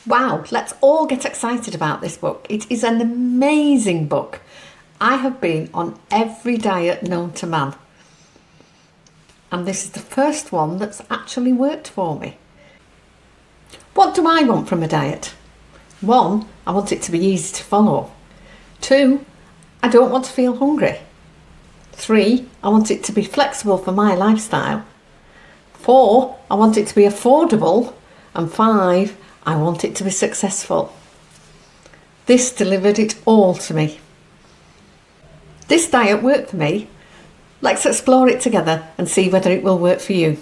Wow, let's all get excited about this book. It is an amazing book. I have been on every diet known to man. And this is the first one that's actually worked for me. What do I want from a diet? 1, I want it to be easy to follow. 2, I don't want to feel hungry. 3, I want it to be flexible for my lifestyle. 4, I want it to be affordable. And 5, I want it to be successful. This delivered it all to me. This diet worked for me. Let's explore it together and see whether it will work for you.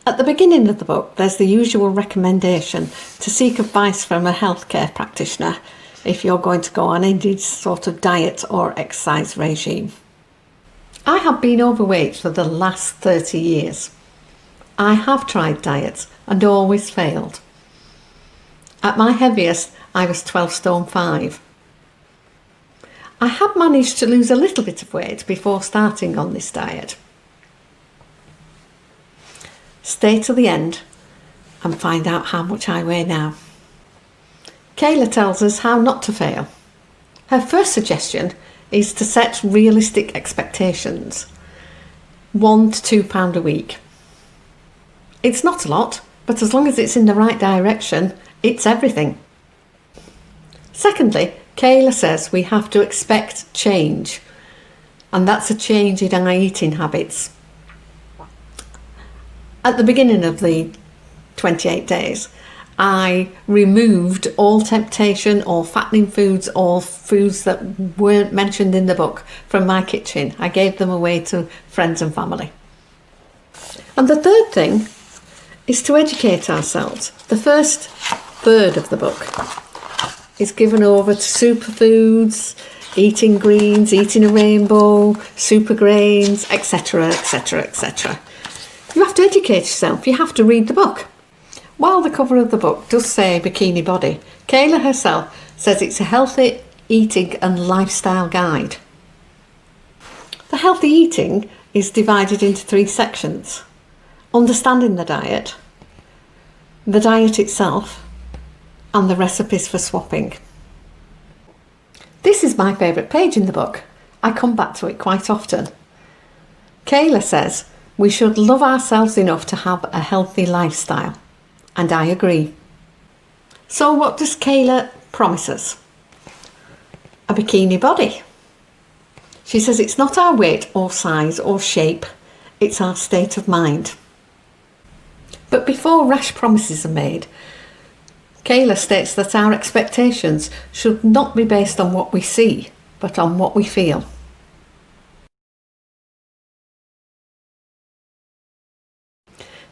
At the beginning of the book, there's the usual recommendation to seek advice from a healthcare practitioner if you're going to go on any sort of diet or exercise regime. I have been overweight for the last 30 years. I have tried diets and always failed. At my heaviest, I was 12 stone 5. I have managed to lose a little bit of weight before starting on this diet. Stay till the end and find out how much I weigh now. Kayla tells us how not to fail. Her first suggestion is to set realistic expectations. 1 to £2 a week. It's not a lot, but as long as it's in the right direction, it's everything. Secondly, Kayla says we have to expect change, and that's a change in our eating habits. At the beginning of the 28 days, I removed all temptation, all fattening foods, all foods that weren't mentioned in the book from my kitchen. I gave them away to friends and family. And the third thing is to educate ourselves. The first third of the book is given over to superfoods, eating greens, eating a rainbow, super grains, etc, etc, etc. You have to educate yourself. You have to read the book. While the cover of the book does say Bikini Body, Kayla herself says it's a healthy eating and lifestyle guide. The healthy eating is divided into 3 sections. Understanding the diet itself, and the recipes for swapping. This is my favourite page in the book. I come back to it quite often. Kayla says we should love ourselves enough to have a healthy lifestyle. And I agree. So what does Kayla promise us? A bikini body. She says it's not our weight or size or shape, it's our state of mind. But before rash promises are made, Kayla states that our expectations should not be based on what we see, but on what we feel.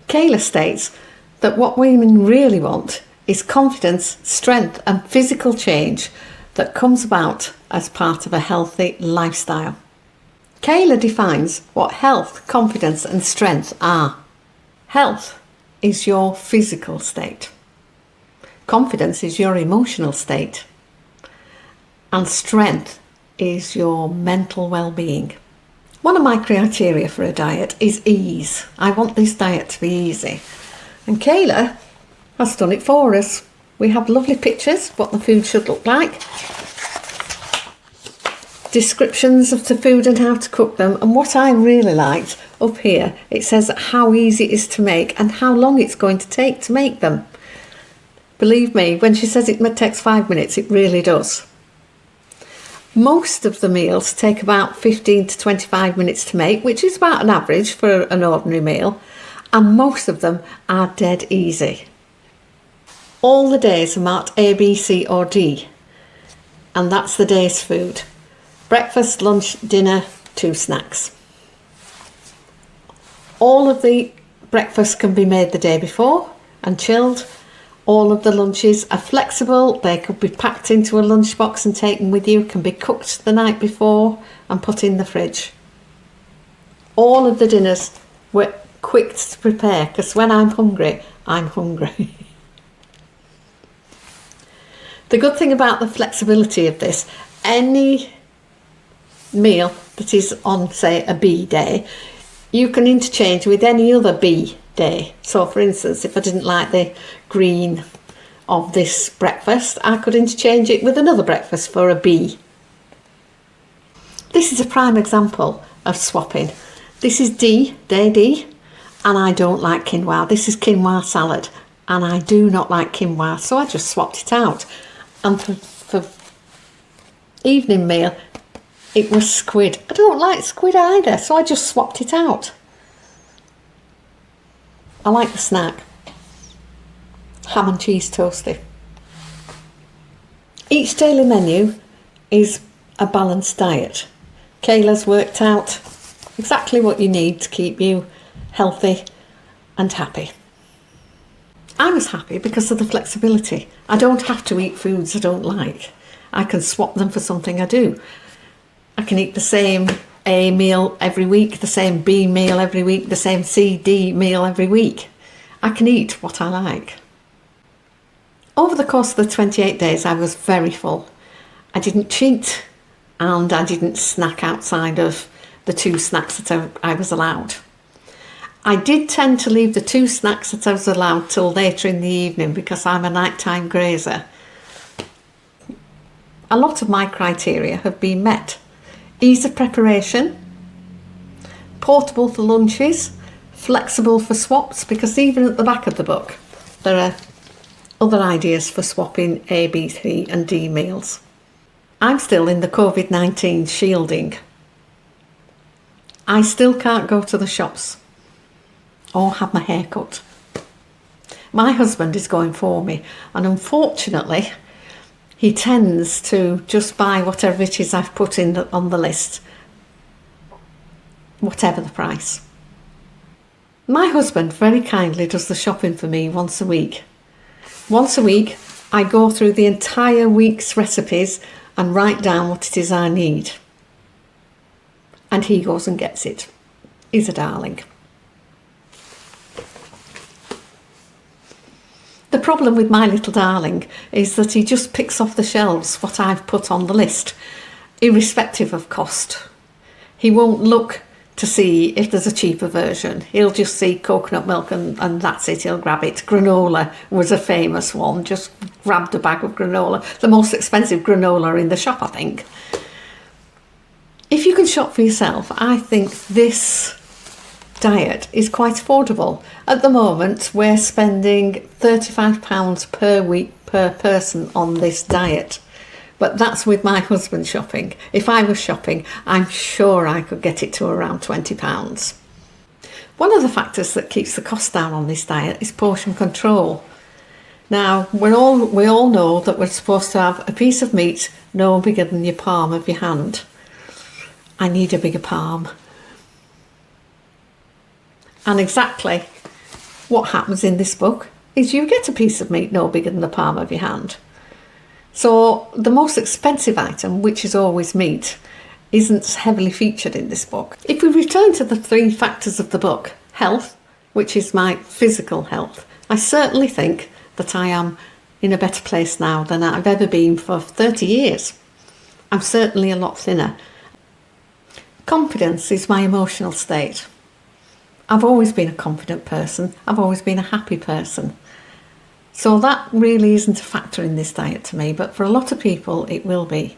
Kayla states that what women really want is confidence, strength and physical change that comes about as part of a healthy lifestyle. Kayla defines what health, confidence and strength are. Health is your physical state. Confidence is your emotional state. And strength is your mental well-being. One of my criteria for a diet is ease. I want this diet to be easy. And Kayla has done it for us. We have lovely pictures of what the food should look like, descriptions of the food and how to cook them, and what I really liked up here, it says how easy it is to make and how long it's going to take to make them. Believe me, when she says it takes 5 minutes, it really does. Most of the meals take about 15 to 25 minutes to make, which is about an average for an ordinary meal. And most of them are dead easy. All the days are marked A, B, C or D. And that's the day's food. Breakfast, lunch, dinner, 2 snacks. All of the breakfasts can be made the day before and chilled. All of the lunches are flexible. They could be packed into a lunchbox and taken with you, can be cooked the night before and put in the fridge. All of the dinners were quick to prepare, because when I'm hungry, I'm hungry. The good thing about the flexibility of this, any meal that is on, say, a B day, you can interchange with any other B day. So for instance, if I didn't like the green of this breakfast, I could interchange it with another breakfast for a B. This is a prime example of swapping. This is D, day D, and I don't like quinoa. This is quinoa salad, and I do not like quinoa, so I just swapped it out. And for evening meal, it was squid. I don't like squid either, so I just swapped it out. I like the snack. Ham and cheese toasty. Each daily menu is a balanced diet. Kayla's worked out exactly what you need to keep you healthy and happy. I was happy because of the flexibility. I don't have to eat foods I don't like. I can swap them for something I do. I can eat the same A meal every week, the same B meal every week, the same C, D meal every week. I can eat what I like. Over the course of the 28 days, I was very full. I didn't cheat and I didn't snack outside of the 2 snacks that I was allowed. I did tend to leave the 2 snacks that I was allowed till later in the evening because I'm a nighttime grazer. A lot of my criteria have been met. Ease of preparation, portable for lunches, flexible for swaps, because even at the back of the book there are other ideas for swapping A, B, C and D meals. I'm still in the COVID-19 shielding. I still can't go to the shops or have my hair cut. My husband is going for me, and unfortunately he tends to just buy whatever it is I've put in on the list, whatever the price. My husband very kindly does the shopping for me once a week. Once a week I go through the entire week's recipes and write down what it is I need. And he goes and gets it. He's a darling. The problem with my little darling is that he just picks off the shelves what I've put on the list, irrespective of cost. He won't look to see if there's a cheaper version. He'll just see coconut milk and that's it, he'll grab it. Granola was a famous one, just grabbed a bag of granola, the most expensive granola in the shop, I think. If you can shop for yourself, I think this diet is quite affordable. At the moment, we're spending £35 per week per person on this diet. But that's with my husband shopping. If I was shopping, I'm sure I could get it to around £20. One of the factors that keeps the cost down on this diet is portion control. Now, we all know that we're supposed to have a piece of meat no bigger than your palm of your hand. I need a bigger palm. And exactly what happens in this book is you get a piece of meat no bigger than the palm of your hand. So the most expensive item, which is always meat, isn't heavily featured in this book. If we return to the 3 factors of the book, health, which is my physical health, I certainly think that I am in a better place now than I've ever been for 30 years. I'm certainly a lot thinner. Confidence is my emotional state. I've always been a confident person. I've always been a happy person. So that really isn't a factor in this diet to me, but for a lot of people it will be.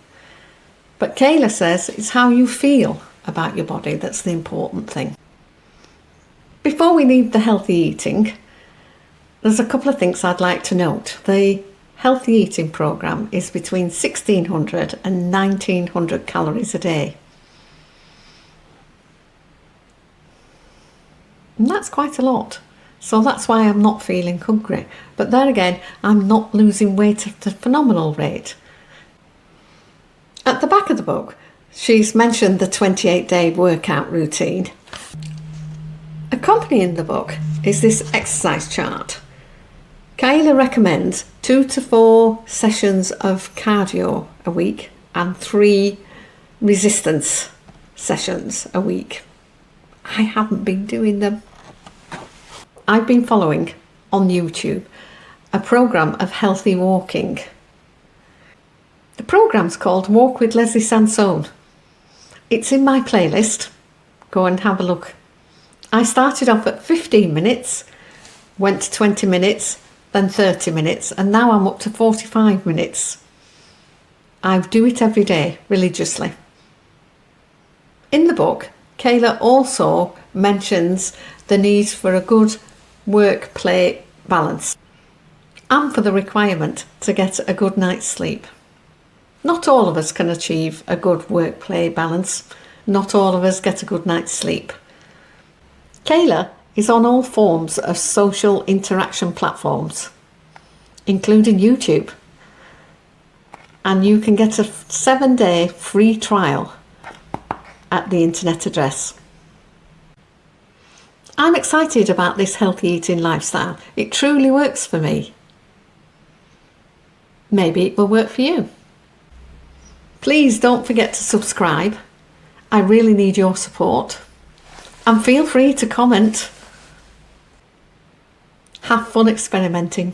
But Kayla says it's how you feel about your body that's the important thing. Before we leave the healthy eating, there's a couple of things I'd like to note. The healthy eating programme is between 1600 and 1900 calories a day. And that's quite a lot. So that's why I'm not feeling hungry. But there again, I'm not losing weight at a phenomenal rate. At the back of the book, she's mentioned the 28-day workout routine. Accompanying the book is this exercise chart. Kayla recommends 2 to 4 sessions of cardio a week and 3 resistance sessions a week. I haven't been doing them. I've been following on YouTube a programme of healthy walking. The programme's called Walk with Leslie Sansone. It's in my playlist. Go and have a look. I started off at 15 minutes, went to 20 minutes, then 30 minutes, and now I'm up to 45 minutes. I do it every day, religiously. In the book, Kayla also mentions the need for a good work-play balance and for the requirement to get a good night's sleep. Not all of us can achieve a good work-play balance. Not all of us get a good night's sleep. Kayla is on all forms of social interaction platforms, including YouTube. And you can get a 7-day free trial at the internet address. I'm excited about this healthy eating lifestyle. It truly works for me. Maybe it will work for you. Please don't forget to subscribe. I really need your support. And feel free to comment. Have fun experimenting.